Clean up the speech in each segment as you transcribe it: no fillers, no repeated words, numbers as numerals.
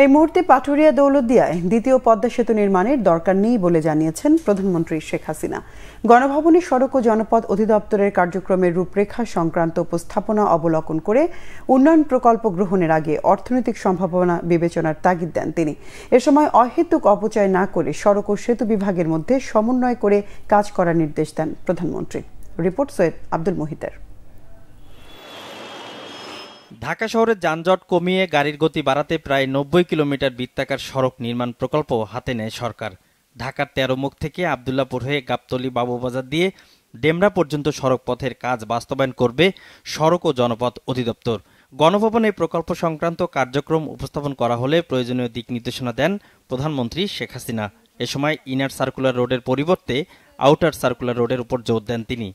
এই মুহূর্তে পাটুরিয়া দৌলতদিয়ায় দ্বিতীয় পদ্মা সেতু নির্মাণের দরকার নেই বলে জানিয়েছেন প্রধানমন্ত্রী শেখ হাসিনা। গণভবনে সড়ক ও জনপথ অধিদপ্তরের কার্যক্রমের রূপরেখা সংক্রান্ত উপস্থাপনা অবলোকন করে উন্নয়ন প্রকল্প গ্রহণের আগে অর্থনৈতিক সম্ভাবনা বিবেচনার তাগিদ দেন তিনি। এ সময় অহেতুক অপচয় না করে সড়ক ও সেতু বিভাগের মধ্যে সমন্বয় করে কাজ করার নির্দেশ দেন প্রধানমন্ত্রী। রিপোর্ট সৈয়দ আব্দুল মুহিতের। ঢাকা শহরের যানজট কমিয়ে গাড়ির গতি বাড়াতে প্রায় ৯০ কিলোমিটার বৃত্তাকার সড়ক নির্মাণ প্রকল্প হাতে নেয় সরকার। ঢাকার ১৩ মুখ থেকে আবদুল্লাপুর হয়ে গাবতলী বাবুবাজার দিয়ে ডেমরা পর্যন্ত সড়ক পথের কাজ বাস্তবায়ন করবে সড়ক ও জনপথ অধিদপ্তর। গণভবনে প্রকল্প সংক্রান্ত কার্যক্রম উপস্থাপন করা হলে প্রয়োজনীয় দিক নির্দেশনা দেন প্রধানমন্ত্রী শেখ হাসিনা। এ সময় ইনার সার্কুলার রোডের পরিবর্তে আউটার সার্কুলার রোডের উপর জোর দেন তিনি।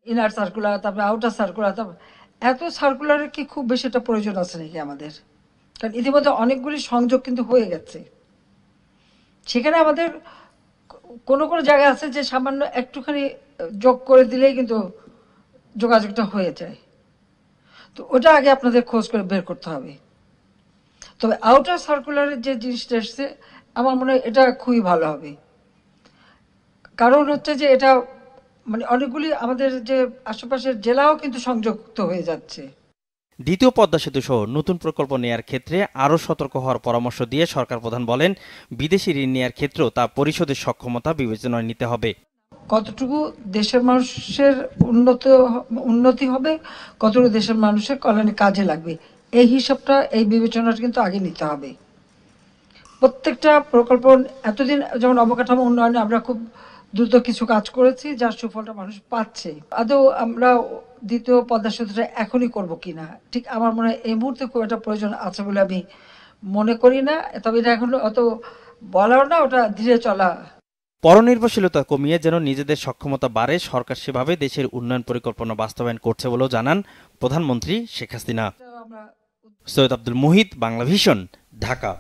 ইনার সার্কুলার, তারপরে আউটার সার্কুলার, এত সার্কুলারের কি খুব বেশি একটা প্রয়োজন আছে নাকি আমাদের? কারণ ইতিমধ্যে অনেকগুলি সংযোগ কিন্তু হয়ে গেছে। সেখানে আমাদের কোনো কোনো জায়গা আছে যে সামান্য একটুখানি যোগ করে দিলেই কিন্তু যোগাযোগটা হয়ে যায়। তো ওটা আগে আপনাদের খোঁজ করে বের করতে হবে। তবে আউটার সার্কুলারের যে জিনিসটা এসছে আমার মনে হয় এটা খুবই ভালো হবে। কারণ হচ্ছে যে এটা মানে অনেকগুলি আমাদের যে আশেপাশের জেলাও কিন্তু সংযুক্ত হয়ে যাচ্ছে। দ্বিতীয় পদ্মা সেতু সহ নতুন প্রকল্প নেয়ার ক্ষেত্রে আরও সতর্ক হওয়ার পরামর্শ দিয়ে সরকার প্রধান বলেন, বিদেশি ঋণ নেয়ার ক্ষেত্রেও তা পরিশোধের সক্ষমতা বিবেচনায় নিতে হবে। কতটুকু দেশের মানুষের উন্নতি হবে, কতটুকু দেশের মানুষের কল্যাণে কাজে লাগবে, এই হিসাবটা, এই বিবেচনাটা কিন্তু আগে নিতে হবে। প্রত্যেকটা প্রকল্প এতদিন যেমন অবকাঠামো উন্নয়নে আমরা খুব দ্রুত কিছু কাজ করেছি, যার সুফলটা মানুষ পাচ্ছে। আদৌ আমরা দ্বিতীয় পদ্মা সেতুটা এখনই করবো কিনা, ঠিক আমার মনে হয় এই মুহূর্তে খুব একটা প্রয়োজন আছে বলে আমি মনে করি না। তবে এটা এখন অত বলাও না, ওটা ধীরে চলা। পরনির্ভরশীলতা কমিয়ে যেন নিজেদের সক্ষমতা বাড়ে, সরকার সেভাবে দেশের উন্নয়ন পরিকল্পনা বাস্তবায়ন করছে বলেও জানান প্রধানমন্ত্রী শেখ হাসিনা। সৈয়দ আব্দুল মুহিত, বাংলা ভিশন, ঢাকা।